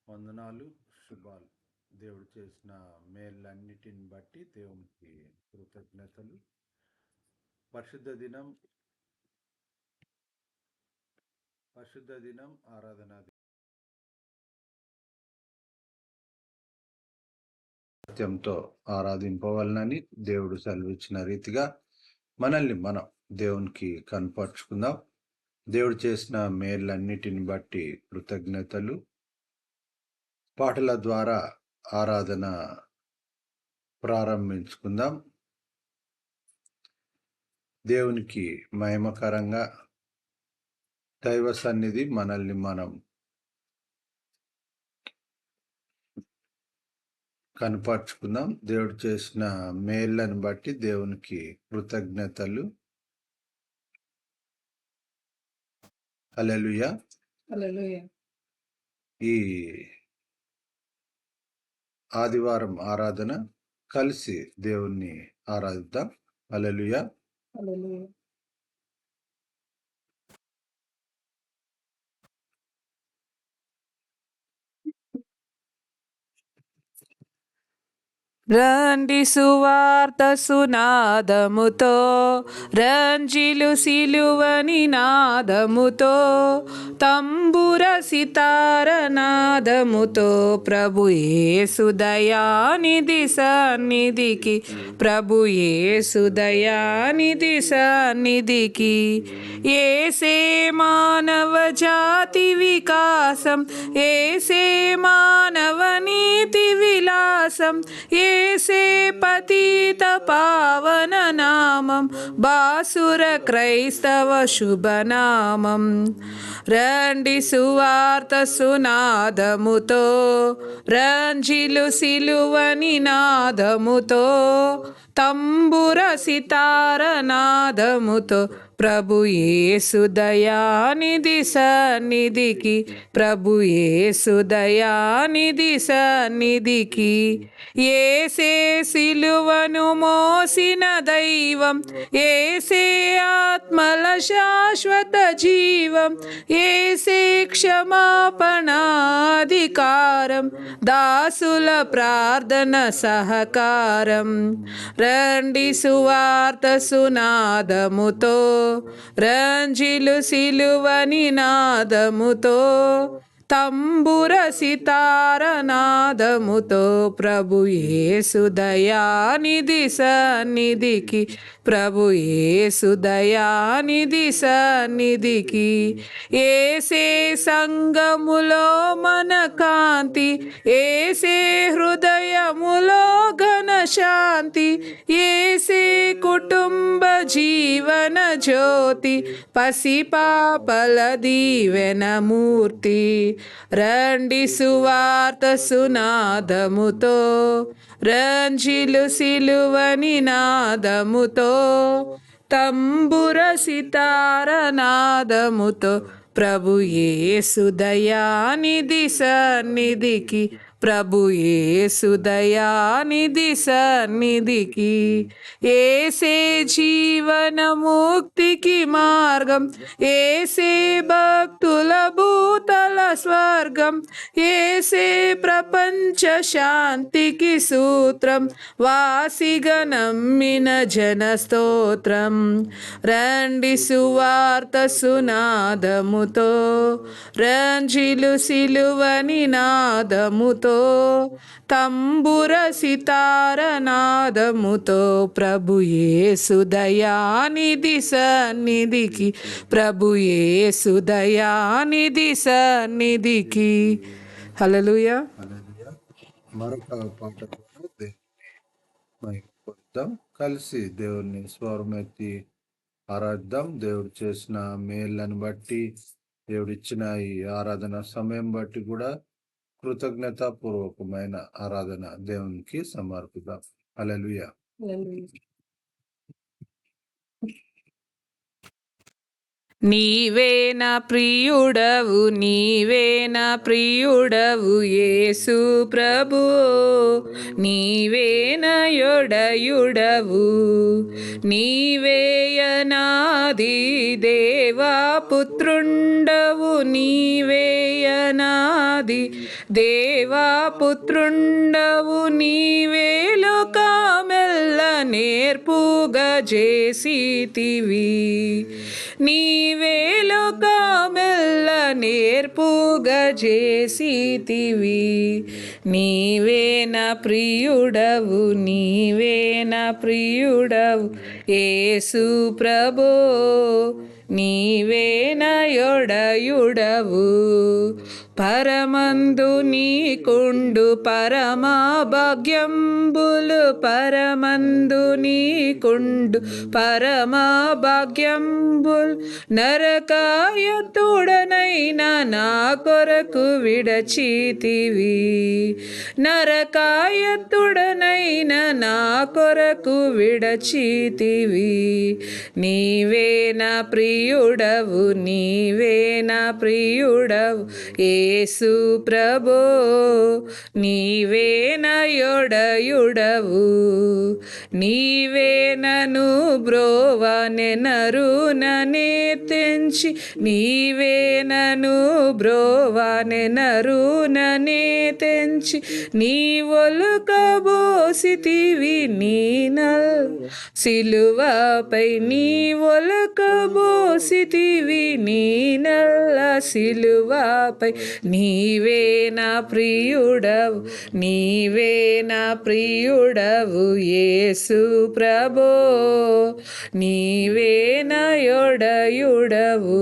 వందనాలు, శుభాలు. దేవుడు చేసిన మేళ్ళన్నిటిని బట్టి దేవునికి కృతజ్ఞతలు. పరిశుద్ధ దినం ఆరాధన సత్యంతో ఆరాధింపవలనని దేవుడు సెలవిచ్చిన రీతిగా మనల్ని మనం దేవునికి కనపరుచుకుందాం. దేవుడు చేసిన మేళ్ళన్నిటిని బట్టి కృతజ్ఞతలు. పాటల ద్వారా ఆరాధన ప్రారంభించుకుందాం. దేవునికి మహిమకరంగా దైవ సన్నిధి మనల్ని మనం కనపరుచుకుందాం. దేవుడు చేసిన మేళ్ళను బట్టి దేవునికి కృతజ్ఞతలు. హల్లెలూయా. ఈ ఆదివారం ఆరాధన కలిసి దేవుణ్ణి ఆరాధిద్దాం. హల్లెలూయా. రండి సువార్త సునాదముతో, రంజిలు సిలువని నాదముతో, తంబుర సితార నాదముతో, ప్రభు యేసు దయానిధి సన్నిధికి, ప్రభు యేసు దయానిధి సన్నిధికి. ఏసే మానవ జాతి వికాసం, ఏసే మానవ నీతి విలాసం, ఏసే పతిత పావన నామం, బాసుర క్రైస్తవ శుభనామం. రండి సువార్త సునాదముతో, రంజిలు సిలువని నాదముతో, తంబుర సితార నాదముతో, ప్రభు యేసు దయానిధి సన్నిధికి, ప్రభు యేసు దయానిధి సన్నిధికి. ఏసే సిలువను మోసిన దైవం, ఏసే ఆత్మల శాశ్వత జీవం, ఏసే క్షమాపణాధికారం, దాసుల ప్రార్థన సహకారం. రండి సువార్త సునాదముతో, రంజిలు సిలువని నాదముతో, తంబుర సితార నాదముతో, ప్రభు యేసు దయానిధి సన్నిధికి, ప్రభు యేసు దయానిధి సన్నిధికి. ఏసే సంగములో మన కాంతి, ఏసే హృదయములో ఘన శాంతి, ఏసే కుటుంబ జీవన జ్యోతి, పసిపాపల దీవెన మూర్తి. రండి సువార్త సునాదముతో, రంజిలు సిలువని నాదముతో, తంబుర సితార నాదముతో, ప్రభు యేసు దయానిధి సన్నిధికి, ప్రభు యేసు దయానిధి సన్నిధికి. ఏసే జీవన ముక్తికి మార్గం, ఏసే భక్తుల భూతల స్వర్గం, ఏసే ప్రపంచ శాంతికి సూత్రం, వాసిగా నమ్మిన జన స్తోత్రం. రండి సువార్త సునాదముతో, రంజిలు సిలువని నాదముతో, తంబుర సితార నాదముతో, ప్రభు యేసు దయానిధి సన్నిధికి, ప్రభు యేసు దయానిధి సన్నిధికి. హల్లెలూయా. మరొక పాట మహిమపరుద్దాం. కలిసి దేవుని స్వరమెత్తి ఆరాధిద్దాం. దేవుడు చేసిన మేళ్ళను బట్టి, దేవుడిచ్చిన ఈ ఆరాధన సమయం బట్టి కూడా కృతజ్ఞతాపూర్వకమైన ఆరాధన దేవునికి సమర్పిద్దాం. హల్లెలూయా. నీవే నా ప్రియుడవు, నీవే నా ప్రియుడవు యేసు ప్రభు, నీవే నా యొడయుడవు, నీవే అనాది దేవా పుత్రుండవు, నీవే అనాది ఉన్నది. దేవా పుత్రుండవు నీవే లోకమెల్ల నేర్పుగా చేసితివి. నీవే లోకమెల్ల నేర్పుగా చేసితివి. నీవే నా ప్రియుడవు, నీవే నా ప్రియుడవు యేసు ప్రభో, నీవే నా యొడయుడవు. పరమందు నీకుండు పరమా భాగ్యంబులు, పరమందు నీకుండు పరమా భాగ్యంబుల్. నరకాయతుడనైనా నా కొరకు విడచితివి. నరకాయతుడనైనా నా కొరకు విడచితివి. నీవే నా ప్రియుడవు, నీవే నా ప్రియుడవు యేసు ప్రభో, నీవే నా యొడయుడవు. నీవే నను బ్రోవనెనరుననే తెంచి, నీవే నను బ్రోవనెనరుననే తెంచి, నీ ఒలుకబోసితివి నీనల్ సిలువపై. నీ ఒలుకబోసితివి నీనల్ల సిలువపై. నీవే నా ప్రియుడవు, నీవే నా ప్రియుడవు యేసు ప్రభో, నీవే నా యొడయుడవు.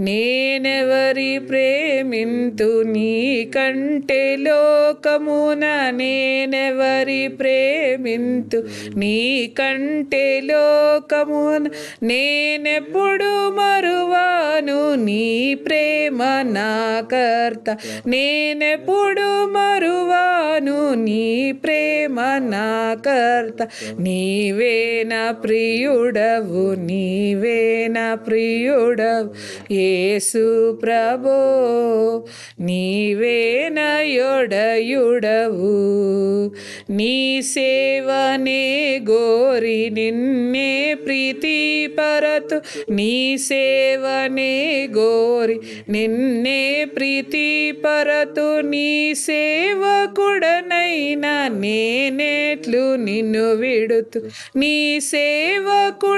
నేనెవరి ప్రేమింతు నీ కంటే లోకమున, నేనెవరి ప్రేమింతు నీ కంటే లోకమున. నేనెప్పుడు మరువాను నీ ప్రేమ నా కర్త, నేనెప్పుడు మరువాను నీ ప్రేమ నా కర్త. నీవే నా ప్రియుడవు, నీవే నా ప్రియుడవు యేసు ప్రభో, నీవే నా యొడయుడవు. నీ సేవనే గోరి నిన్నే ప్రీతి పరతు, నీ సేవనే గోరి నిన్నే ప్రీతి పరతు. నీ సేవకుడనైనా నేనెట్లు నిన్ను విడుతు, నీ సేవకుడనైనా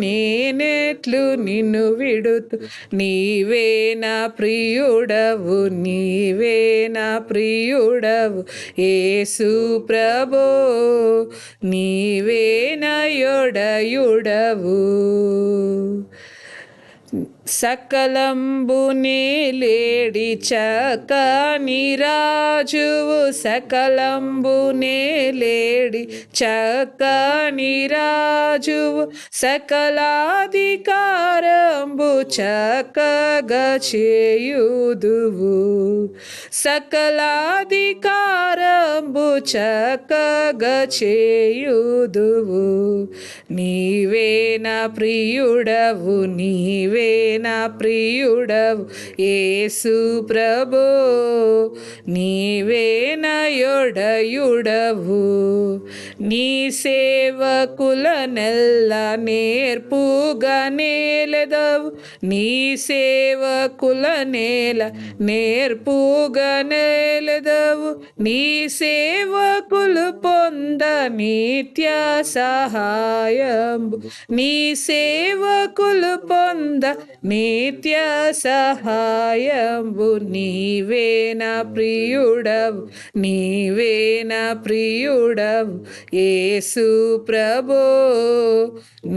నేనెట్లు నిన్ను విడుతు. నీవే నా ప్రియుడవు, నీవే నా ప్రియుడవు యేసు ప్రభో, నీవే నా యొడయుడవు. సకలంబునే లేడి చక్కని రాజువు, సకలంబునే లేడి చక్కని రాజువు. సకలాధికారంబు చక్కగా చేయుదువు, సకలాధికారంబు చక్కగా చేయుదువు. నీవే నా ప్రియుడవు, నీవే నా ప్రియుడవు యేసు ప్రభో, నీవే నా యొడయుడవు. నీ సేవకుల నెల్ల నేర్పుగా నేలెదవు, నీ సేవకుల నేల నేర్పుగా నేలెదవు. నీ సేవకులు పొంద నిత్య సహాయంబు, నీ సేవకులు పొంద నిత్య సహాయంబు. నీవే నా ప్రియుడవు, నీవే నా ప్రియుడవు యేసు ప్రభో,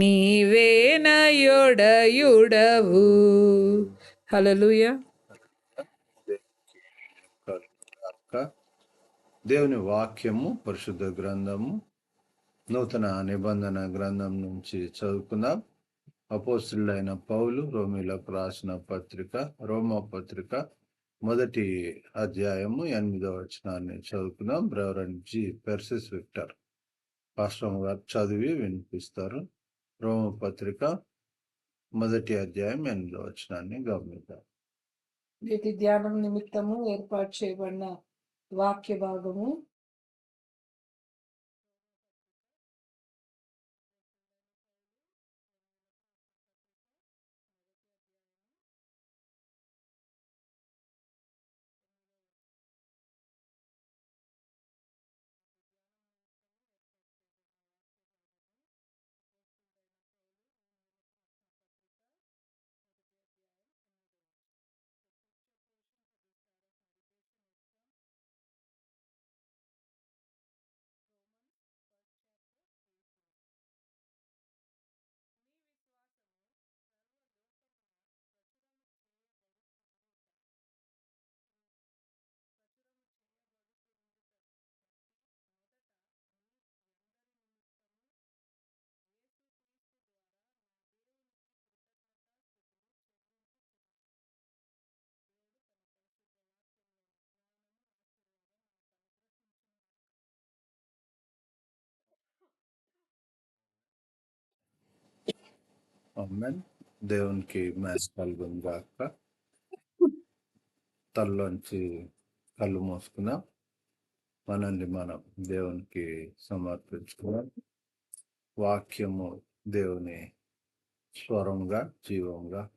నీవే నా యొడయుడవు. హల్లెలూయా. దేవుని వాక్యము పరిశుద్ధ గ్రంథము నూతన నిబంధన గ్రంథం నుంచి చదువుకుందాం. అపోస్తులైన పౌలు రోమీలకు రాసిన పత్రిక, రోమా పత్రిక 1వ అధ్యాయము 8వ వచనాన్ని చదువుకుందాం. Reverend G Persis Victor pastor గారు చదివి వినిపిస్తారు. రోమా పత్రిక 1వ అధ్యాయం 8వ వచనాన్ని గమనిద్దాం. నేటి ధ్యానం నిమిత్తము ఏర్పాటు చేయబడిన వాక్య భాగము ఆమేన్. దేవునికి మహిమ కలుగును గాక. తల్లోంచి కళ్ళు మూసుకున్నాం, మనల్ని మనం దేవునికి సమర్పించుకున్నాం. వాక్యము దేవుని స్వరంగా, జీవంగా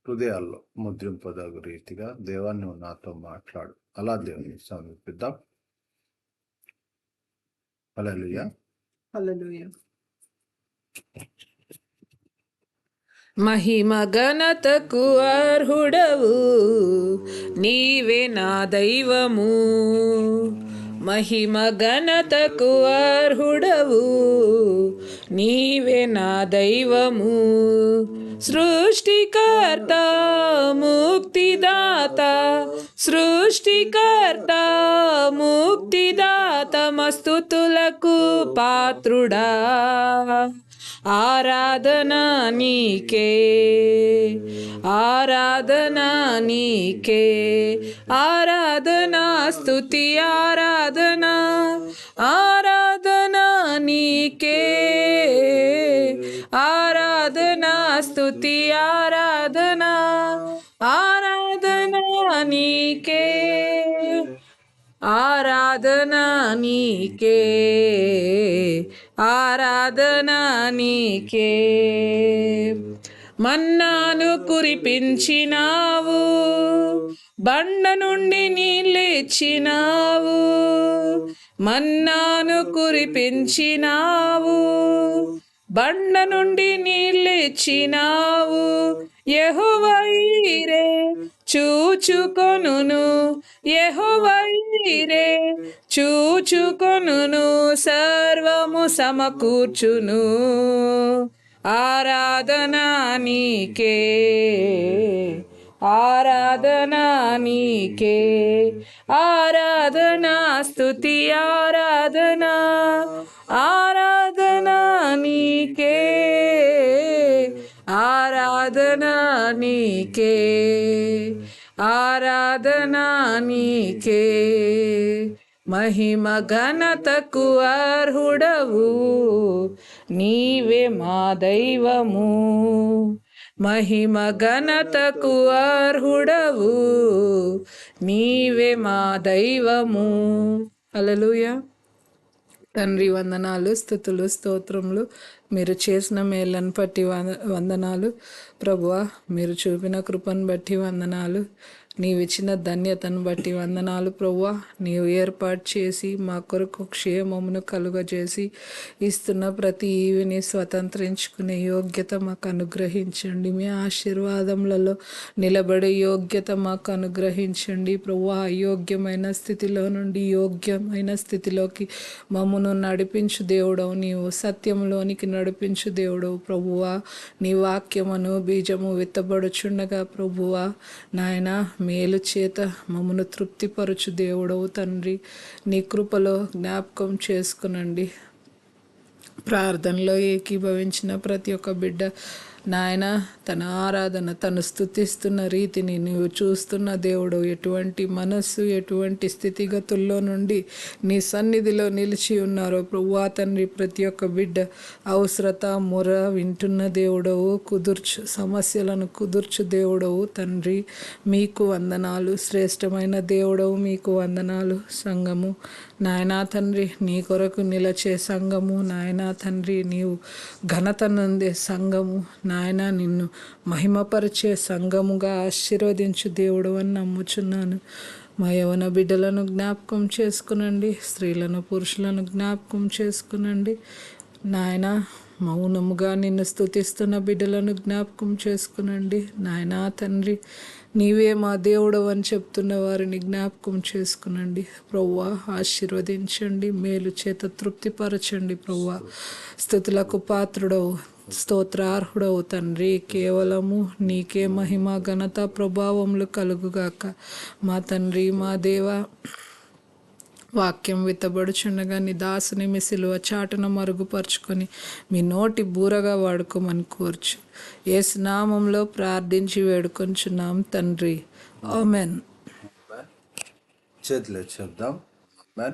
హృదయాల్లో ముద్రింపదగు రీతిగా దేవాన్ని నువ్వు నాతో మాట్లాడు. అలా దేవుని సమర్పిద్దాం. హల్లెలూయా. హల్లెలూయా. మహిమ ఘనతకు అర్హుడవు నీవే నా దైవము. మహిమ ఘనతకు అర్హుడవు నీవే నా దైవము. సృష్టికర్త ముక్తిదాత, సృష్టికర్త ముక్తిదాత, మస్తుతులకు పాత్రుడా. ఆరాధనా నీకే, ఆరాధనా నీకే, ఆరాధనా స్తుతి ఆరాధనా, ఆరాధనా నీకే, ఆరాధనా స్తుతి ఆరాధనా, ఆరాధనా నీకే, ఆరాధనా నీకే, ఆరాధనా నీకే. మన్నాను కురిపించినావు, బండ నుండి నీళ్ళిచ్చినావు. మన్నాను కురిపించినావు, బండ నుండి నీళ్ళిచ్చినావు. యెహోవా ఈరే చూచుకొనును, యెహోవా ఈరే చూచుకొనును, సర్వము సమకూర్చును. ఆరాధనా నీకే, ఆరాధనా నీకే, ఆరాధనా స్తుతి ఆరాధనా, ఆరాధనా నీకే, ఆరాధనా నీకే, ఆరాధనా నీకే. మహిమ ఘనతకు అర్హుడవు నీవే మా దైవము. మహిమ ఘనతకు అర్హుడవు నీవే మా దైవము. హల్లెలూయా. తండ్రి వందనాలు, స్తుతులు, స్తోత్రములు. మీరు చేసిన మేళ్ళను బట్టి వందనాలు ప్రభువా. మీరు చూపిన కృపను బట్టి వందనాలు. నీవిచ్చిన ధన్యతను బట్టి వందనాలు ప్రభువా. నీవు ఏర్పాటు చేసి మా కొరకు క్షేమమును కలుగజేసి ఇస్తున్న ప్రతి ఈవిని స్వతంత్రించుకునే యోగ్యత మాకు అనుగ్రహించండి. మీ ఆశీర్వాదములలో నిలబడే యోగ్యత మాకు అనుగ్రహించండి ప్రభువా. అయోగ్యమైన స్థితిలో నుండి యోగ్యమైన స్థితిలోకి మమ్మను నడిపించు దేవుడవు నీవు. సత్యంలోనికి నడిపించు దేవుడవు ప్రభువా. నీ వాక్యమును బీజము విత్తబడుచుండగా ప్రభువా నాయన మేలు చేత మమ్మను తృప్తిపరచు దేవుడవు తండ్రి. నీ కృపలో జ్ఞాపకం చేసుకునండి. ప్రార్థనలో ఏకీభవించిన ప్రతి ఒక్క బిడ్డ నాయన తన ఆరాధన తను స్తుతిస్తున్న రీతిని నీవు చూస్తున్న దేవుడు. ఎటువంటి మనస్సు ఎటువంటి స్థితిగతుల్లో నుండి నీ సన్నిధిలో నిలిచి ఉన్నారో ప్రభువా తండ్రి. ప్రతి ఒక్క బిడ్డ అవసరత మొర వింటున్న దేవుడవు. కుదుర్చు సమస్యలను కుదుర్చు దేవుడవు తండ్రి. మీకు వందనాలు శ్రేష్టమైన దేవుడవు. మీకు వందనాలు. సంఘము నాయనా తండ్రి నీ కొరకు నిలచే సంఘము నాయనా తండ్రి. నీవు ఘనత నొందే సంఘము నాయన, నిన్ను మహిమపరిచే సంఘముగా ఆశీర్వదించు దేవుడు అని నమ్ముచున్నాను. మా యవన బిడ్డలను జ్ఞాపకం చేసుకునండి. స్త్రీలను పురుషులను జ్ఞాపకం చేసుకునండి నాయన. మౌనముగా నిన్ను స్తుతిస్తున్న బిడ్డలను జ్ఞాపకం చేసుకునండి నాయనా తండ్రి. నీవే మా దేవుడు అని చెప్తున్న వారిని జ్ఞాపకం చేసుకునండి ప్రభువా. ఆశీర్వదించండి, మేలు చేత తృప్తిపరచండి ప్రభువా. స్తుతులకు పాత్రుడవు, స్తోత్రార్హుడవు తండ్రి. కేవలము నీకే మహిమ ఘనత ప్రభావములు కలుగుగాక మా తండ్రి మా దేవ. వాక్యం విత్తబడుచుండగా నీ దాసుని మీ సిలువ చాటున మరుగుపరుచుకొని మీ నోటి బూరగా వాడుకోమని కోర్చు. యేసు నామంలో ప్రార్థించి వేడుకొంచున్నాం తండ్రి. ఆమెన్. చేతులు చెప్దాం. ఆమేన్.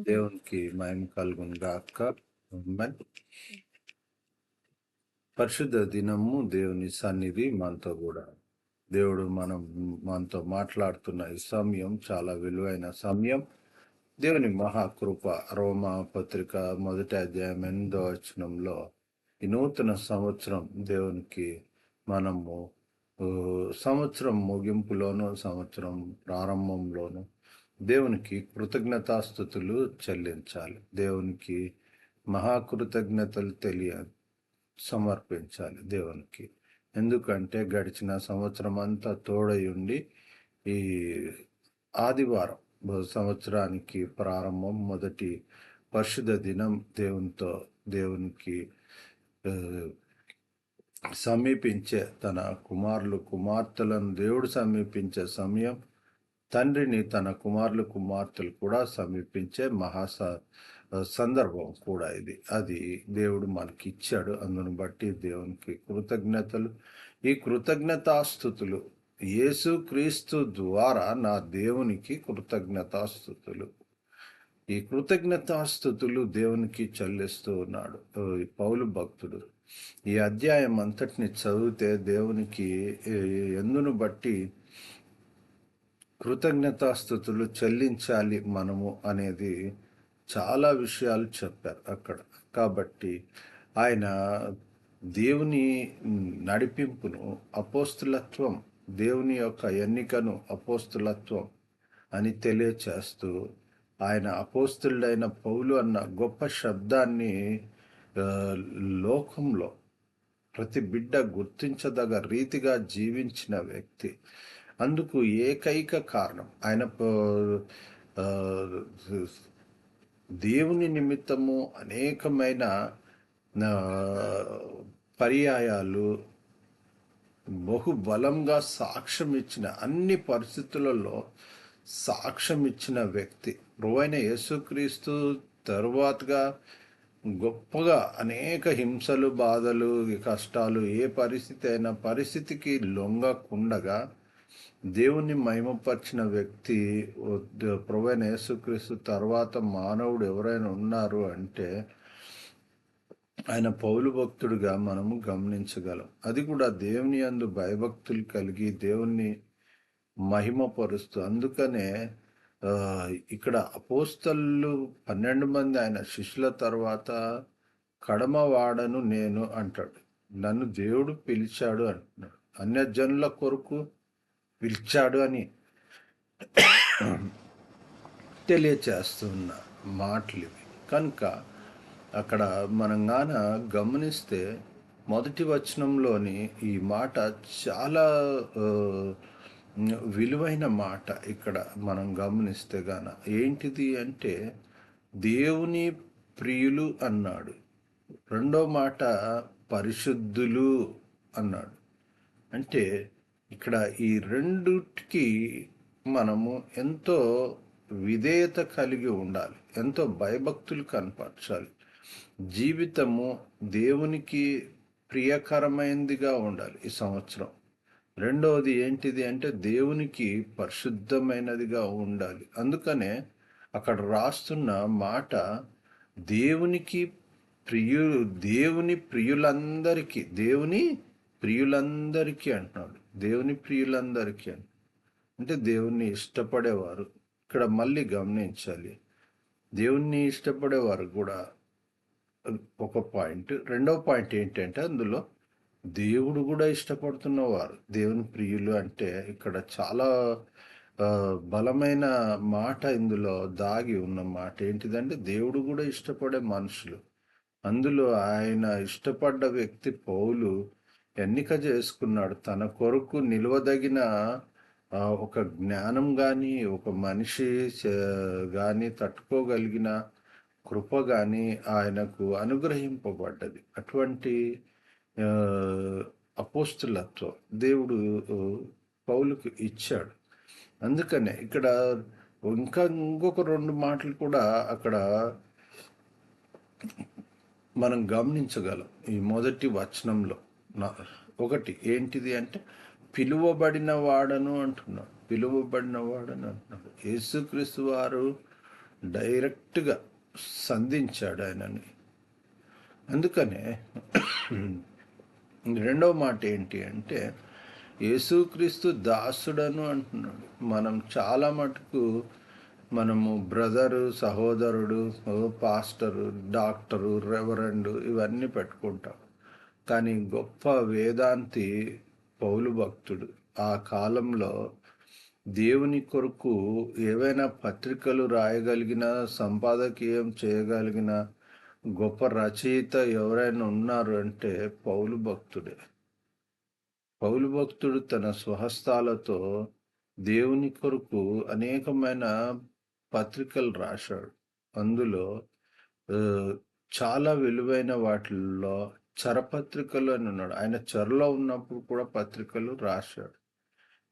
దేవునికి మహిమ కలుగును గాక. ఆమేన్. పరిశుద్ధ దినము దేవుని సన్నిధి మనతో కూడా. దేవుడు మనతో మాట్లాడుతున్న ఈ సమయం చాలా విలువైన సమయం. దేవుని మహాకృప రోమా పత్రిక 1వ అధ్యాయం 8వ వచనంలో ఈ నూతన సంవత్సరం దేవునికి మనము సంవత్సరం ముగింపులోను సంవత్సరం ప్రారంభంలోను దేవునికి కృతజ్ఞతాస్థుతులు చెల్లించాలి. దేవునికి మహాకృతజ్ఞతలు సమర్పించాలి దేవునికి. ఎందుకంటే గడిచిన సంవత్సరం అంతా తోడై ఉండి ఈ ఆదివారం సంవత్సరానికి ప్రారంభం మొదటి పరిశుద్ధ దినం దేవునికి సమీపించే తన కుమారులు కుమార్తెలను దేవుడు సమీపించే సమయం, తండ్రిని తన కుమారులు కుమార్తెలు కూడా సమీపించే సందర్భం కూడా ఇది. అది దేవుడు మనకి ఇచ్చాడు. అందును బట్టి దేవునికి కృతజ్ఞతలు. ఈ కృతజ్ఞతాస్థుతులు యేసుక్రీస్తు ద్వారా నా దేవునికి కృతజ్ఞతాస్థుతులు. ఈ కృతజ్ఞతాస్థుతులు దేవునికి చెల్లిస్తూ ఉన్నాడు పౌలు భక్తుడు. ఈ అధ్యాయం అంతటిని చదివితే దేవునికి ఎందును బట్టి కృతజ్ఞతాస్థుతులు చెల్లించాలి మనము అనేది చాలా విషయాలు చెప్పారు అక్కడ. కాబట్టి ఆయన దేవుని నడిపింపును, అపోస్తులత్వం, దేవుని యొక్క ఎన్నికను అపోస్తులత్వం అని తెలియచేస్తూ ఆయన అపోస్తులుడైన పౌలు అన్న గొప్ప శబ్దాన్ని లోకంలో ప్రతి బిడ్డ గుర్తించదగ రీతిగా జీవించిన వ్యక్తి. అందుకు ఏకైక కారణం ఆయన దేవుని నిమిత్తము అనేకమైన పర్యాయాలు బహుబలంగా సాక్ష్యం ఇచ్చిన, అన్ని పరిస్థితులలో సాక్ష్యం ఇచ్చిన వ్యక్తి. ప్రభువైన యేసుక్రీస్తు తరువాతగా గొప్పగా అనేక హింసలు, బాధలు, కష్టాలు, ఏ పరిస్థితి అయినా పరిస్థితికి లొంగకుండగా దేవుణ్ణి మహిమపరిచిన వ్యక్తి ప్రభువైన యేసుక్రీస్తు తర్వాత మానవుడు ఎవరైనా ఉన్నారు అంటే ఆయన పౌలు భక్తుడిగా మనము గమనించగలం. అది కూడా దేవుని యందు భయభక్తులు కలిగి దేవుణ్ణి మహిమపరుస్తూ. అందుకనే ఇక్కడ అపోస్తలు 12 మంది ఆయన శిష్యుల తర్వాత కడమవాడను నేను అంటాడు. నన్ను దేవుడు పిలిచాడు అంటున్నాడు. అన్యజనుల కొరకు పిలిచాడు అని తెలియచేస్తున్న మాటలు ఇవి. కనుక అక్కడ మనం గమనిస్తే మొదటి వచనంలోని ఈ మాట చాలా విలువైన మాట. ఇక్కడ మనం గమనిస్తే ఏంటిది అంటే దేవుని ప్రియులు అన్నాడు. రెండో మాట పరిశుద్ధులు అన్నాడు. అంటే ఇక్కడ ఈ రెండుకి మనము ఎంతో విధేయత కలిగి ఉండాలి, ఎంతో భయభక్తులు కనపరచాలి. జీవితము దేవునికి ప్రియకరమైనదిగా ఉండాలి ఈ సంవత్సరం. రెండవది ఏంటిది అంటే దేవునికి పరిశుద్ధమైనదిగా ఉండాలి. అందుకనే అక్కడ రాస్తున్న మాట దేవుని ప్రియులందరికీ అంటున్నాడు. దేవుని ప్రియులందరికీ అంటే దేవుణ్ణి ఇష్టపడేవారు. ఇక్కడ మళ్ళీ గమనించాలి, దేవుణ్ణి ఇష్టపడేవారు కూడా ఒక పాయింట్. రెండవ పాయింట్ ఏంటంటే అందులో దేవుడు కూడా ఇష్టపడుతున్నవారు దేవుని ప్రియులు. అంటే ఇక్కడ చాలా బలమైన మాట ఇందులో దాగి ఉన్న మాట. ఏంటిదంటే దేవుడు కూడా ఇష్టపడే మనుషులు. అందులో ఆయన ఇష్టపడ్డ వ్యక్తి పౌలు ఎన్నిక చేసుకున్నాడు. తన కొరకు నిలవదగిన ఒక జ్ఞానం కానీ, ఒక మనిషి కానీ తట్టుకోగలిగిన కృప కానీ ఆయనకు అనుగ్రహింపబడ్డది. అటువంటి అపోస్తులత్వం దేవుడు పౌలుకు ఇచ్చాడు. అందుకనే ఇక్కడ ఇంకొక 2 మాటలు కూడా అక్కడ మనం గమనించగలం ఈ మొదటి వచనంలో. ఒకటి ఏంటిది అంటే పిలువబడిన వాడను అంటున్నాడు. యేసుక్రీస్తు వారు డైరెక్ట్గా సంధించాడు ఆయనని. అందుకనే రెండవ మాట ఏంటి అంటే యేసుక్రీస్తు దాసుడను అంటున్నాడు. మనం చాలా మటుకు మనము బ్రదరు, సహోదరుడు, పాస్టరు, డాక్టరు, రెవరెండు ఇవన్నీ పెట్టుకుంటాం. కానీ గొప్ప వేదాంతి పౌలు భక్తుడు ఆ కాలంలో దేవుని కొరకు ఏవైనా పత్రికలు రాయగలిగిన, సంపాదకీయం చేయగలిగిన గొప్ప రచయిత ఎవరైనా ఉన్నారు అంటే పౌలు భక్తుడే. పౌలు భక్తుడు తన స్వహస్తాలతో దేవుని కొరకు అనేకమైన పత్రికలు రాశాడు. అందులో ఆ, చాలా విలువైన వాటిల్లో చరపత్రికలు అని ఉన్నాడు. ఆయన చెరలో ఉన్నప్పుడు కూడా పత్రికలు రాశాడు.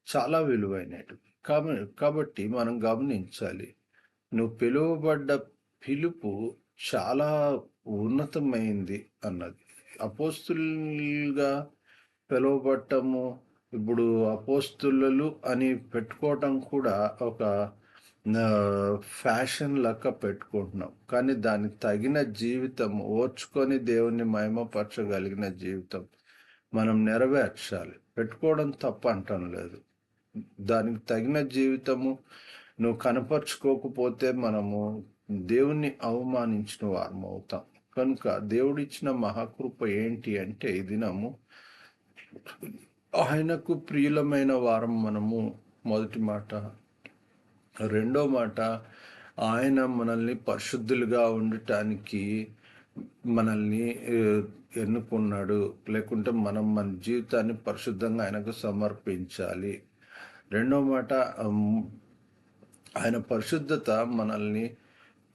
చాలా విలువైనవి. కాబట్టి మనం గమనించాలి, నువ్వు పిలువబడ్డ పిలుపు చాలా ఉన్నతమైంది అన్నది. అపోస్తులుగా పిలువబడటము, ఇప్పుడు అపోస్తులు అని పెట్టుకోవటం కూడా ఒక ఫ్యాషన్ లెక్క పెట్టుకుంటున్నాం. కానీ దానికి తగిన జీవితం, ఓర్చుకొని దేవుణ్ణి మహిమపరచగలిగిన జీవితం మనం నెరవేర్చాలి. పెట్టుకోవడం తప్ప అంటం లేదు. దానికి తగిన జీవితము నువ్వు కనపరుచుకోకపోతే మనము దేవుణ్ణి అవమానించిన వారం అవుతాం. కనుక దేవుడిచ్చిన మహాకృప ఏంటి అంటే ఈ దినము ఆయనకు ప్రియులమైన వారం మనము, మొదటి మాట. రెండో మాట, ఆయన మనల్ని పరిశుద్ధులుగా ఉండటానికి మనల్ని ఎన్నుకున్నాడు. లేకుంటే మనం మన జీవితాన్ని పరిశుద్ధంగా ఆయనకు సమర్పించాలి. రెండో మాట, ఆయన పరిశుద్ధత మనల్ని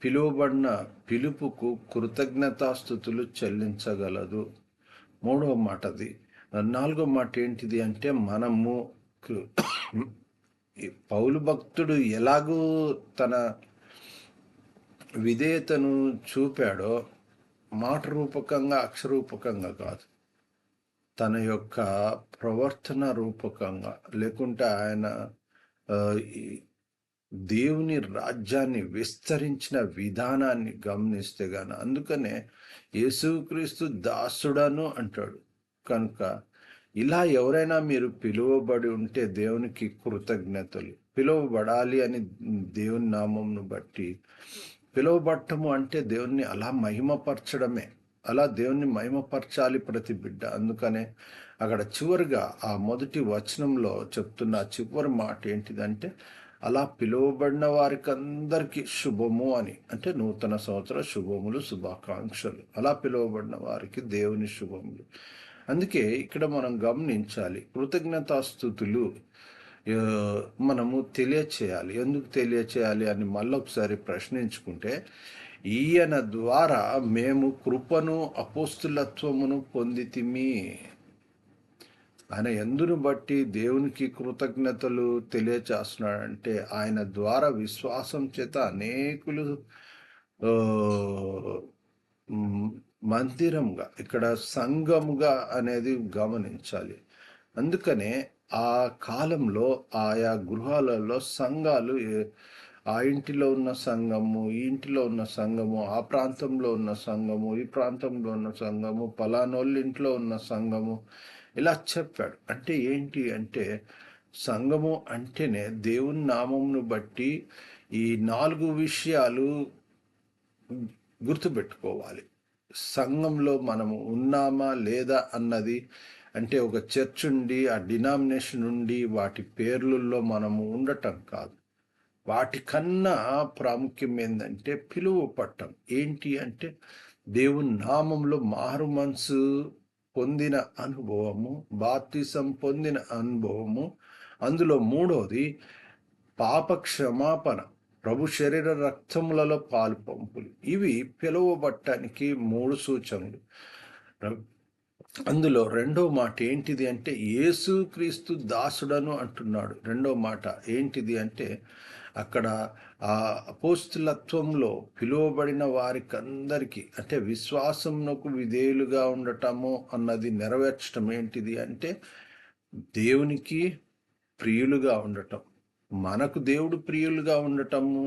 పిలువబడిన పిలుపుకు కృతజ్ఞతాస్థుతులు చెల్లించగలదు. మూడవ మాటది. నాలుగో మాట ఏంటిది అంటే మనము పౌలు భక్తుడు ఎలాగూ తన విధేయతను చూపాడో మాట రూపకంగా, అక్షరూపకంగా కాదు, తన యొక్క ప్రవర్తన రూపకంగా, లేకుంటే ఆయన దేవుని రాజ్యాన్ని విస్తరించిన విధానాన్ని గమనిస్తే గాన, అందుకనే యేసుక్రీస్తు దాసుడను అంటాడు. కనుక ఇలా ఎవరైనా మీరు పిలువబడి ఉంటే దేవునికి కృతజ్ఞతలు. పిలువబడాలి అని దేవుని నామంను బట్టి పిలువబడటము అంటే దేవుణ్ణి అలా మహిమపరచడమే. అలా దేవుణ్ణి మహిమపరచాలి ప్రతి బిడ్డ. అందుకనే అక్కడ చివరిగా ఆ మొదటి వచనంలో చెప్తున్న చివరి మాట ఏంటిదంటే అలా పిలువబడిన వారికి అందరికీ శుభము అని. అంటే నూతన సంవత్సర శుభములు, శుభాకాంక్షలు. అలా పిలువబడిన వారికి దేవుని శుభములు. అందుకే ఇక్కడ మనం గమనించాలి, కృతజ్ఞతాస్థుతులు మనము తెలియచేయాలి. ఎందుకు తెలియచేయాలి అని మళ్ళొకసారి ప్రశ్నించుకుంటే, ఈయన ద్వారా మేము కృపను, అపోస్తులత్వమును పొందితిమి. ఆయన ఎందును బట్టి దేవునికి కృతజ్ఞతలు తెలియచేస్తున్నాడంటే ఆయన ద్వారా విశ్వాసం చేత అనేకులు మందిరంగా, ఇక్కడ సంఘముగా అనేది గమనించాలి. అందుకనే ఆ కాలంలో ఆయా గృహాలలో సంఘాలు, ఆ ఇంటిలో ఉన్న సంఘము, ఈ ఇంటిలో ఉన్న సంఘము, ఆ ప్రాంతంలో ఉన్న సంఘము, ఈ ప్రాంతంలో ఉన్న సంఘము, పలానోళ్ళ ఇంట్లో ఉన్న సంఘము, ఇలా చెప్పాడు. అంటే ఏంటి అంటే సంఘము అంటేనే దేవుని నామంను బట్టి ఈ 4 విషయాలు గుర్తుపెట్టుకోవాలి. సంఘంలో మనము ఉన్నామా లేదా అన్నది, అంటే ఒక చర్చ్ ఉండి ఆ డినామినేషన్ ఉండి వాటి పేర్లలో మనము ఉండటం కాదు. వాటికన్నా ప్రాముఖ్యం ఏంటంటే పిలువపట్టం. ఏంటి అంటే దేవుని నామంలో మారు మనసు పొందిన అనుభవము, బాప్తిసం పొందిన అనుభవము. అందులో మూడోది పాప క్షమాపణ, ప్రభు శరీర రక్తములలో పాలు పంపులు. ఇవి పిలువబట్టడానికి 3 సూచనలు. అందులో రెండో మాట ఏంటిది అంటే యేసుక్రీస్తు దాసుడను అంటున్నాడు. రెండో మాట ఏంటిది అంటే అక్కడ ఆ అపోస్తులత్వంలో పిలువబడిన వారికి అందరికీ, అంటే విశ్వాసమునకు విధేయులుగా ఉండటము అన్నది నెరవేర్చడం ఏంటిది అంటే దేవునికి ప్రియులుగా ఉండటం. మనకు దేవుడు ప్రియులుగా ఉండటము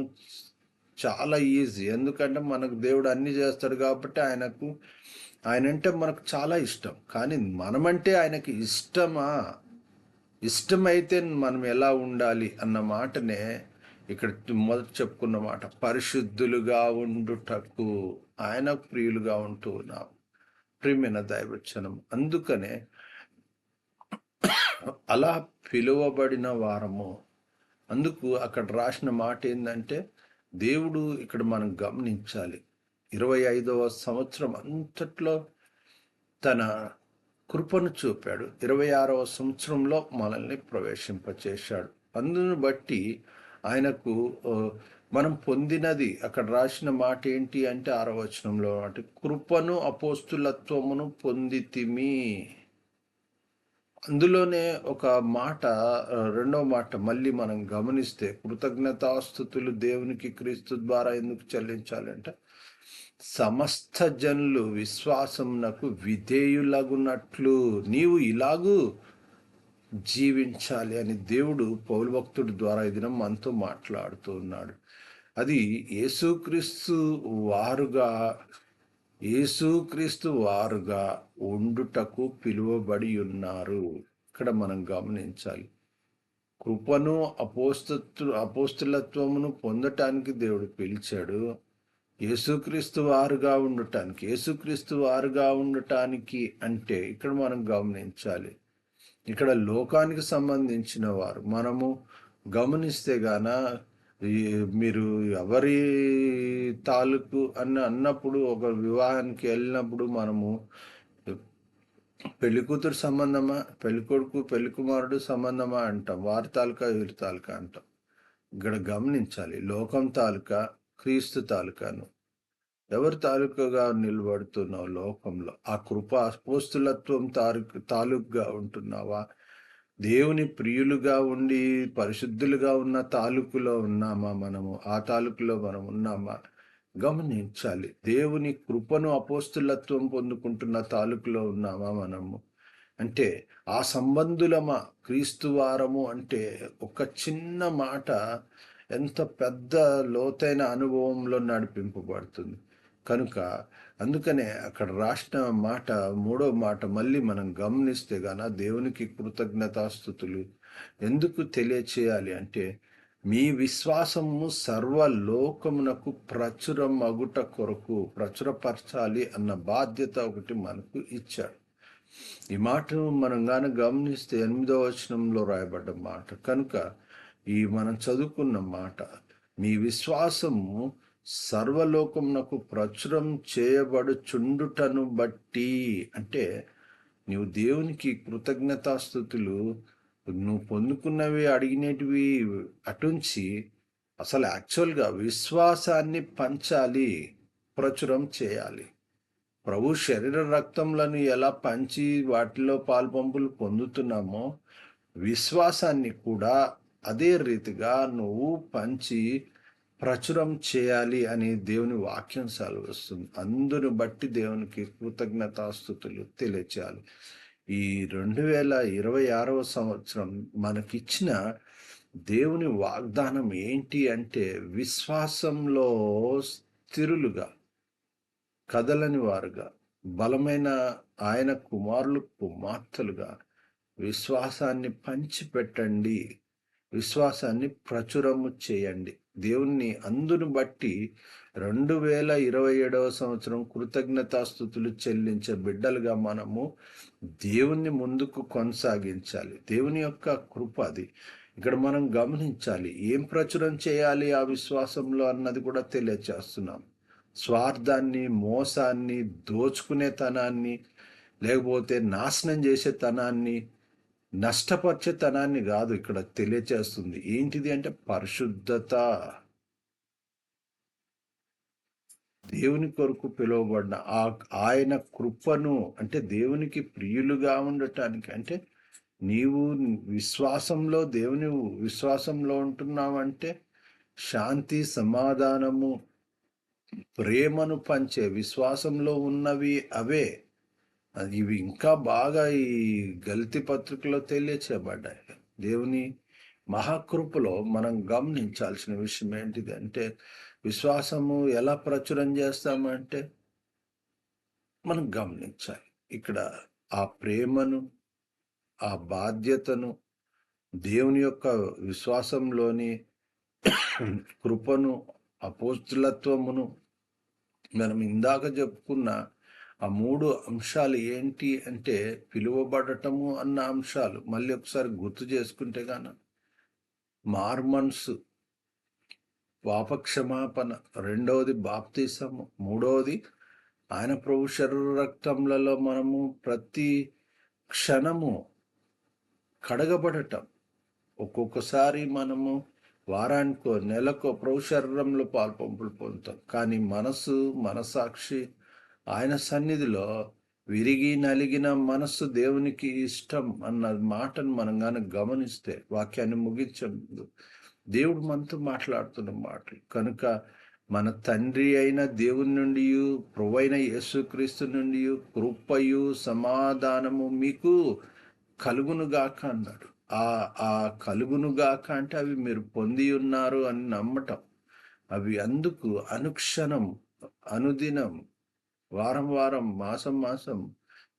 చాలా ఈజీ. ఎందుకంటే మనకు దేవుడు అన్ని చేస్తాడు కాబట్టి ఆయనకు ఆయనంటే మనకు చాలా ఇష్టం. కానీ మనమంటే ఆయనకి ఇష్టమా? ఇష్టమైతే మనం ఎలా ఉండాలి అన్న మాటనే ఇక్కడ మొదట చెప్పుకున్న మాట. పరిశుద్ధులుగా ఉండుటకు ఆయన ప్రియులుగా ఉంటూ ఉన్నాం. ప్రియమైన దైవజనం. అందుకనే అలా పిలువబడిన వారము. అందుకు అక్కడ రాసిన మాట ఏంటంటే, దేవుడు ఇక్కడ మనం గమనించాలి. 25వ సంవత్సరం అంతట్లో తన కృపను చూపాడు. 26వ సంవత్సరంలో మనల్ని ప్రవేశింపచేశాడు. అందును బట్టి ఆయనకు మనం పొందినది అక్కడ రాసిన మాట ఏంటి అంటే 6వ వచనంలో అంటే కృపను అపోస్తులత్వమును పొందితిమి. అందులోనే ఒక మాట, రెండవ మాట మళ్ళీ మనం గమనిస్తే, కృతజ్ఞతాస్తుతులు దేవునికి క్రీస్తు ద్వారా ఎందుకు చెల్లించాలంటే సమస్త జనులు విశ్వాసమునకు విధేయులగునట్లు నీవు ఇలాగూ జీవించాలి అని దేవుడు పౌలు భక్తుడి ద్వారా ఈ దినం మనతో మాట్లాడుతూ ఉన్నాడు. అది యేసుక్రీస్తు వారుగా ఉండుటకు పిలువబడి ఉన్నారు. ఇక్కడ మనం గమనించాలి. కృపను అపోస్తులత్వమును పొందటానికి దేవుడు పిలిచాడు. యేసుక్రీస్తు వారుగా ఉండటానికి అంటే ఇక్కడ మనం గమనించాలి. ఇక్కడ లోకానికి సంబంధించిన వారు మనము గమనిస్తే గాన మీరు ఎవరి తాలూకు అన్నప్పుడు ఒక వివాహానికి వెళ్ళినప్పుడు మనము పెళ్లి కూతురు సంబంధమా, పెళ్లి కొడుకు పెళ్లి కుమారుడు సంబంధమా అంటాం. వారి తాలూకా వీరి తాలూకా అంటాం. ఇక్కడ గమనించాలి, లోకం తాలూకా క్రీస్తు తాలూకాను ఎవరి తాలూకాగా నిలబడుతున్నావు లోకంలో? ఆ కృప అపోస్తులత్వం తాలూకుగా ఉంటున్నావా? దేవుని ప్రియులుగా ఉండి పరిశుద్ధులుగా ఉన్న తాలూకులో ఉన్నామా? మనము ఆ తాలూకులో మనం ఉన్నామా? గమనించాలి. దేవుని కృపను అపోస్తులత్వం పొందుకుంటున్న తాలూకులో ఉన్నామా మనము? అంటే ఆ సంబంధులమా? క్రీస్తు వారము అంటే ఒక చిన్న మాట ఎంత పెద్ద లోతైన అనుభవంలో నడిపింపబడుతుంది. కనుక అందుకనే అక్కడ రాసిన మాట, మూడవ మాట మళ్ళీ మనం గమనిస్తే గాన దేవునికి కృతజ్ఞతాస్తుతులు ఎందుకు తెలియచేయాలి అంటే మీ విశ్వాసము సర్వలోకమునకు ప్రచురం అగుట కొరకు ప్రచురపరచాలి అన్న బాధ్యత ఒకటి మనకు ఇచ్చాడు. ఈ మాటను మనం గాన గమనిస్తే 8వ వచనంలో రాయబడ్డ మాట. కనుక మనం చదువుకున్న మాట, మీ విశ్వాసము సర్వలోకమునకు ప్రచురం చేయబడుచుండుటను బట్టి అంటే నీవు దేవునికి కృతజ్ఞతాస్తుతులు నువ్వు పొందుకున్నవి అడిగినటివి అటుంచి అసలు యాక్చువల్గా విశ్వాసాన్ని పంచాలి, ప్రచురం చేయాలి. ప్రభు శరీర రక్తములను ఎలా పంచి వాటిలో పాల్పంపులు పొందుతున్నామో విశ్వాసాన్ని కూడా అదే రీతిగా నువ్వు పంచి ప్రచురం చేయాలి అని దేవుని వాక్యం సెలవిస్తుంది. అందును బట్టి దేవునికి కృతజ్ఞతాస్తుతులు తెలియచేయాలి. ఈ 2026వ సంవత్సరం మనకిచ్చిన దేవుని వాగ్దానం ఏంటి అంటే విశ్వాసంలో స్థిరులుగా, కదలని వారుగా, బలమైన ఆయన కుమారులు కుమార్తెలుగా విశ్వాసాన్ని పంచిపెట్టండి, విశ్వాసాన్ని ప్రచురము చేయండి. దేవుణ్ణి అందును బట్టి 2027వ సంవత్సరం కృతజ్ఞతాస్తుతులు చెల్లించే బిడ్డలుగా మనము దేవుణ్ణి ముందుకు కొనసాగించాలి. దేవుని యొక్క కృప అది. ఇక్కడ మనం గమనించాలి, ఏం ప్రచురం చేయాలి ఆ విశ్వాసంలో అన్నది కూడా తెలియచేస్తున్నాం. స్వార్థాన్ని, మోసాన్ని, దోచుకునేతనాన్ని, లేకపోతే నాశనం చేసేతనాన్ని, నష్టపరిచేతనాన్ని కాదు ఇక్కడ తెలియచేస్తుంది. ఏంటిది అంటే పరిశుద్ధత. దేవుని కొరకు పిలువబడిన ఆయన కృపను అంటే దేవునికి ప్రియులుగా ఉండటానికి అంటే నీవు దేవుని విశ్వాసంలో ఉంటున్నావంటే శాంతి, సమాధానము, ప్రేమను పంచే విశ్వాసంలో ఉన్నవి అవే. ఇవి ఇంకా బాగా ఈ గల్తీ పత్రికలో తెలియచేయబడ్డాయి. దేవుని మహాకృపలో మనం గమనించాల్సిన విషయం ఏంటిది అంటే విశ్వాసము ఎలా ప్రచురం చేస్తామంటే మనం గమనించాలి. ఇక్కడ ఆ ప్రేమను, ఆ బాధ్యతను, దేవుని యొక్క విశ్వాసంలోని కృపను, అపోస్తులత్వమును, మనం ఇందాక చెప్పుకున్న ఆ 3 అంశాలు ఏంటి అంటే, పిలువబడటము అన్న అంశాలు మళ్ళీ ఒకసారి గుర్తు చేసుకుంటే మారుమనసు, పాపక్షమాపణ, రెండవది బాప్తిసము, మూడవది ఆయన ప్రభు శరీర రక్తములలో మనము ప్రతి క్షణము కడగబడటం. ఒక్కొక్కసారి మనము వారానికో నెలకో ప్రభు శరీరంలో పాల్పంపులు పొందుతాం, కానీ మనసాక్షి ఆయన సన్నిధిలో విరిగి నలిగిన మనస్సు దేవునికి ఇష్టం అన్న మాటను మనం కానీ గమనిస్తే, వాక్యాన్ని ముగించే ముందు దేవుడు మనతో మాట్లాడుతున్న మాటలు కనుక, మన తండ్రి అయిన దేవుని నుండి, ప్రభు అయిన యేసుక్రీస్తు నుండి కృపయు సమాధానము మీకు కలుగునుగాక అన్నాడు. ఆ కలుగునుగాక అంటే అవి మీరు పొంది ఉన్నారు అని నమ్మటం. అవి అందుకు అనుక్షణం, అనుదినం, వారం వారం, మాసం మాసం,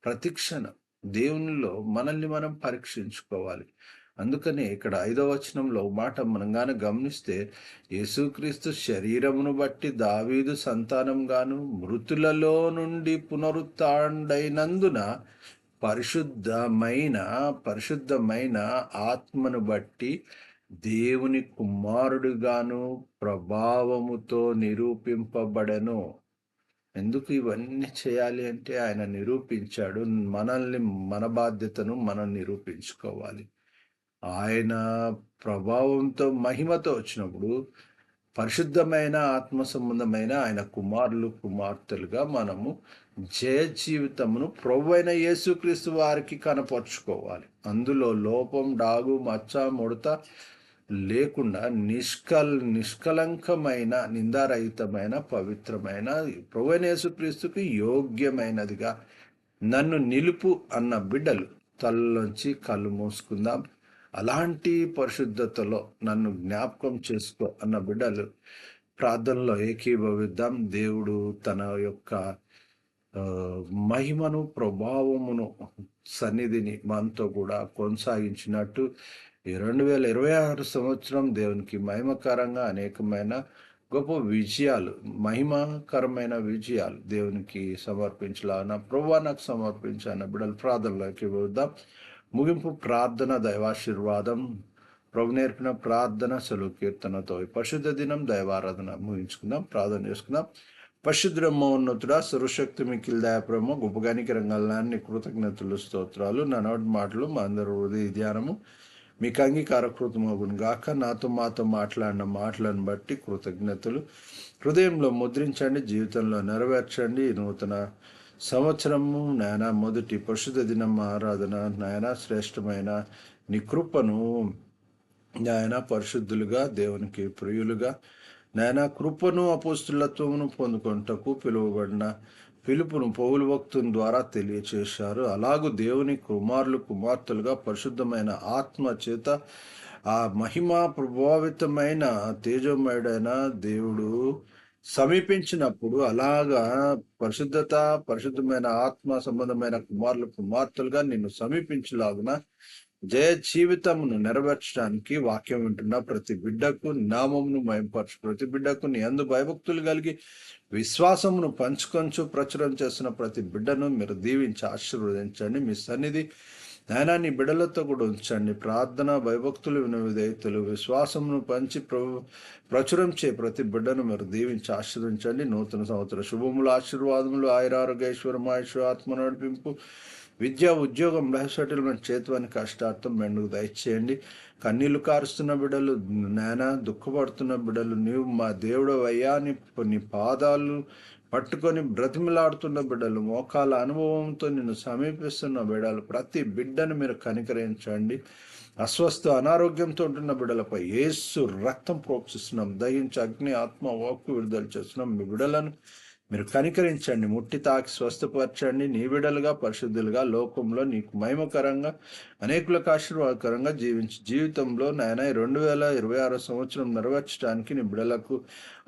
ప్రతిక్షణం దేవునిలో మనల్ని మనం పరీక్షించుకోవాలి. అందుకనే ఇక్కడ 5వ వచనంలో మాట మనం గాను గమనిస్తే, యేసుక్రీస్తు శరీరమును బట్టి దావీదు సంతానంగాను మృతులలో నుండి పునరుత్థానుడైనందున పరిశుద్ధమైన ఆత్మను బట్టి దేవుని కుమారుడుగాను ప్రభావముతో నిరూపింపబడెను. ఎందుకు ఇవన్నీ చేయాలి అంటే, ఆయన నిరూపించాడు. మన బాధ్యతను మనం నిరూపించుకోవాలి. ఆయన ప్రభావంతో, మహిమతో వచ్చినప్పుడు పరిశుద్ధమైన ఆత్మ సంబంధమైన ఆయన కుమారులు, కుమార్తెలుగా మనము జయ జీవితమును ప్రభువైన యేసుక్రీస్తు వారికి కనపరుచుకోవాలి. అందులో లోపం, డాగు, మచ్చ, ముడత లేకుండా నిష్కలంకమైన, నిందారహితమైన, పవిత్రమైన, ప్రభువైన యేసుక్రీస్తుకి యోగ్యమైనదిగా నన్ను నిలుపు అన్న బిడ్డలు తలలోంచి కళ్ళు మూసుకుందాం. అలాంటి పరిశుద్ధతలో నన్ను జ్ఞాపకం చేసుకో అన్న బిడ్డలు ప్రార్థనలో ఏకీభవిద్దాం. దేవుడు తన యొక్క మహిమను, ప్రభావమును, సన్నిధిని మనతో కూడా కొనసాగించినట్టు ఈ 2026 సంవత్సరం దేవునికి మహిమకరంగా అనేకమైన గొప్ప విజయాలు, మహిమకరమైన విజయాలు దేవునికి సమర్పించాలన్న, ప్రభువా నాకు సమర్పించాలన్న బిడ్డలు ప్రార్థనలోకి వెళ్దాం. ముగింపు ప్రార్థన, దైవాశీర్వాదం. ప్రభు నేర్పిన ప్రార్థన సెలవు కీర్తనతో ఈ పరిశుద్ధ దినం దైవారాధన ముగించుకుందాం. ప్రార్థన చేసుకుందాం. పరిశుద్ధ మౌన్నతుడా, సర్వశక్తి మిక్కిలి దయాప్రేమ, గొప్పగానికి రంగాలన్నీ కృతజ్ఞతలు, స్తోత్రాలు. నా నోటి మాటలు, మా అందరి హృదయ ధ్యానము మీకు అంగీకారకృతమగును గాక. నాతో మాతో మాట్లాడిన మాటలను బట్టి కృతజ్ఞతలు హృదయంలో ముద్రించండి, జీవితంలో నెరవేర్చండి. ఈ నూతన సంవత్సరము నాయన మొదటి పరిశుద్ధ దినం ఆరాధన నాయన శ్రేష్టమైన నీ కృపను నాయన పరిశుద్ధులుగా, దేవునికి ప్రియులుగా నాయన కృపను, అపోస్తులత్వమును పొందుకొనుటకు పిలువబడిన పిలుపును పౌలు భక్తుని ద్వారా తెలియచేశారు. అలాగూ దేవుని కుమారులు, కుమార్తెలుగా పరిశుద్ధమైన ఆత్మ చేత ఆ మహిమా ప్రభావితమైన తేజోమయుడైన దేవుడు సమీపించినప్పుడు అలాగా పరిశుద్ధమైన ఆత్మ సంబంధమైన కుమారులు, కుమార్తెలుగా నిన్ను సమీపించలాగున జయ జీవితమును నెరవేర్చడానికి వాక్యం వింటున్న ప్రతి బిడ్డకు నామమును మయంపరచు, ప్రతి బిడ్డకు నీ అందు భయభక్తులు కలిగి విశ్వాసమును పంచుకొంచు ప్రచురం చేస్తున్న ప్రతి బిడ్డను మీరు దీవించి ఆశీర్వదించండి. మీ సన్నిధి నాయనా నీ బిడ్డలతో కూడా ఉంచండి. ప్రార్థన, భయభక్తులు, వినవిధేయతలు, విశ్వాసమును పంచి ప్రచురం చే ప్రతి బిడ్డను మీరు దీవించి ఆశీర్వదించండి. నూతన సంవత్సర శుభములు, ఆశీర్వాదములు, ఆయురారోగ్యైశ్వరం, ఆయుష్, ఆత్మ నడిపింపు, విద్య, ఉద్యోగం, సెటిల్మెంట్, చేతువని కష్టార్థం మెండుకు దయచేయండి. కన్నీళ్లు కారుస్తున్న బిడ్డలు నాయన, దుఃఖపడుతున్న బిడ్డలు, నీవు మా దేవుడు అయ్యా, నీ పాదాలు పట్టుకొని బ్రతిమిలాడుతున్న బిడ్డలు, మోకాల అనుభవంతో నిన్ను సమీపిస్తున్న బిడ్డలు, ప్రతి బిడ్డను మీరు కనికరించండి. అస్వస్థ, అనారోగ్యంతో ఉంటున్న బిడ్డలపై యేసు రక్తం ప్రోక్షిస్తున్నాం. దయించి అగ్ని, ఆత్మ, వాక్కు విడుదల చేస్తున్నాం. మీ బిడ్డలను మీరు కనికరించండి, ముట్టి తాకి స్వస్థపరచండి. నీ బిడ్డలుగా పరిశుద్ధులుగా లోకంలో నీకు మహిమకరంగా అనేకులకు ఆశీర్వాదకరంగా జీవితంలో నాయన 2026 సంవత్సరం నెరవేర్చడానికి నీ బిడ్డలకు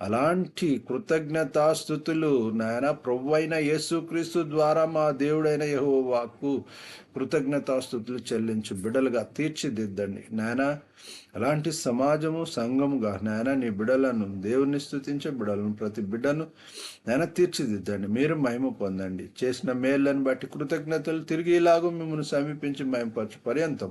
అలాంటి కృతజ్ఞతాస్థుతులు నాయన ప్రభువైన యేసుక్రీస్తు ద్వారా మా దేవుడైన యెహోవాకు కృతజ్ఞతాస్థుతులు చెల్లించు బిడ్డలుగా తీర్చిదిద్దండి నాయన. అలాంటి సమాజము సంఘముగా నాయన నీ బిడ్డలను, దేవుని స్తుతించే బిడ్డలను, ప్రతి బిడ్డను నాయన తీర్చిదిద్దండి. మీరు మహిమ పొందండి. చేసిన మేళ్లను బట్టి కృతజ్ఞతలు తిరిగి ఇలాగూ మిమ్మల్ని సమీపించి మహిమపరచు పర్యంతం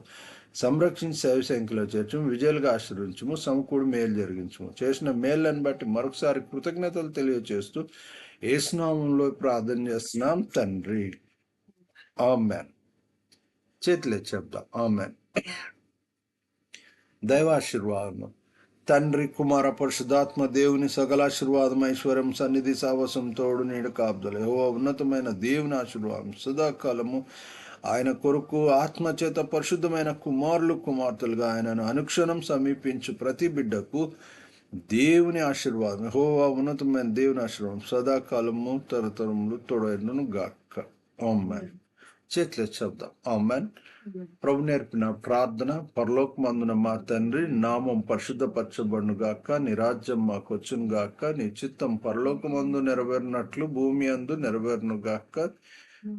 సంరక్షించి సేవ సంఖ్యలో చేర్చము, విజయాలుగా ఆశీర్వించము, సమకూడి మేలు జరిగించము. చేసిన మేళ్లను బట్టి మరొకసారి కృతజ్ఞతలు తెలియజేస్తూ యేసునామంలో ప్రార్థన చేస్తున్నాం తండ్రి, ఆమెన్. చేతులే చెప్దాం, ఆమెన్. దైవాశీర్వాదము తండ్రి, కుమార, పరిశుద్ధాత్మ దేవుని సకలాశీర్వాదం, ఐశ్వర్యం, సన్నిధి, సావసం, తోడు, నీడు, కాపుదల యెహోవా ఉన్నతమైన దేవుని ఆశీర్వాదం సదాకాలము ఆయన కొరకు ఆత్మచేత పరిశుద్ధమైన కుమారులు, కుమార్తెలుగా ఆయనను అనుక్షణం సమీపించు ప్రతి బిడ్డకు దేవుని ఆశీర్వాదం, యెహోవా ఉన్నతమైన దేవుని ఆశీర్వాదం సదాకాలము తరతరములు తోడైనను గాక, ఆమెన్. చేతులే చెప్దాం, ఆమెన్. ప్రభు నేర్పిన ప్రార్థన. పరలోకమందున మా తండ్రి, నామం పరిశుద్ధపరచబడును గాక, నీ రాజ్యం మాకు వచ్చును గాక, నీ చిత్తం పరలోకమందు నెరవేరినట్లు భూమి అందు నెరవేరును గాక.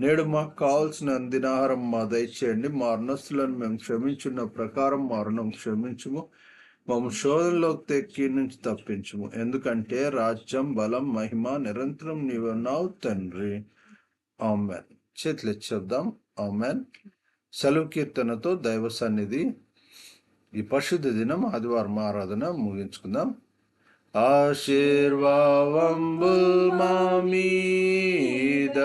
నేడు మాకు కావాల్సిన దినాహారం మా దయచేయండి. మా రుణస్తులను మేము క్షమించున్న ప్రకారం మా రుణం క్షమించుము. మమ్మల్ని శోధనలోకి తెక్కి నుంచి తప్పించుము. ఎందుకంటే రాజ్యం, బలం, మహిమ నిరంతరం నీవున్నావు తండ్రి, ఆమెన్. చేతులు చెప్దాం, ఆమెన్. సెలవు కీర్తనతో దైవ సన్నిధి ఈ పరిశుద్ధ దినం ఆదివారం ఆరాధన ముగించుకుందాం. ఆశీర్వాదంబుల్ మా మీద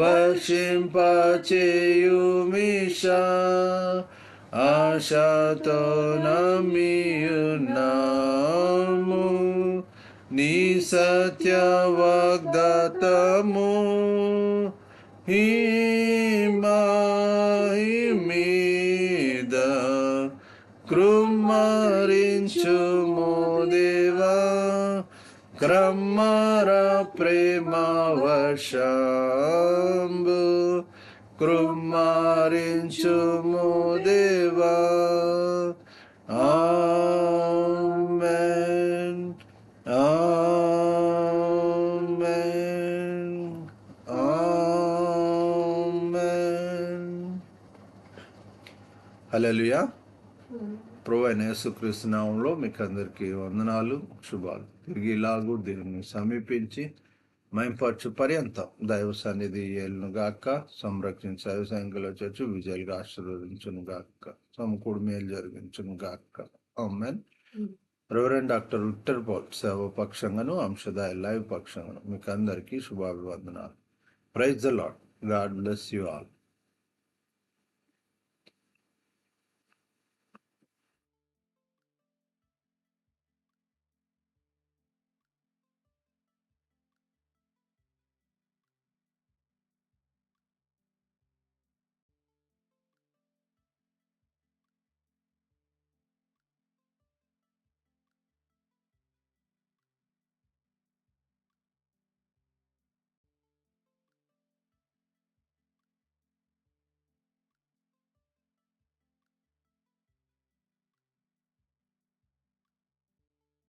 వర్షింపచేయుమిషా, ఆశతో నమ్మియున్నాము నీ సత్య వాగ్దాతము. మీద కృమ్మరించుము దేవా, క్రమ్మర ప్రేమ వర్షంబు కృమ్మరించుము దేవా, ఆమేన్, ఆమేన్, ఆమేన్. హల్లెలూయా. ప్రభువైన యేసుక్రీస్తు నామములో మీకు అందరికీ వందనాలు, శుభాలు. తిరిగి ఇలాగూ దేవుని సమీపించి మహింపరచు పర్యంతం దైవ సన్నిధి ఏలును గాక, సంరక్షించి దైవ సంఖ్యలో చేర్చు విజయాలుగా ఆశీర్వదించును గాక, సమకూడు మేలు జరిగించును గాక, ఆమేన్. రెవరెండ్ డాక్టర్ విక్టర్ పాల్ సేవ పక్షంగాను, అంశదాయ లైవ్ పక్షంగాను మీకు అందరికీ శుభాభివందనాలు. Praise the Lord. God bless you all.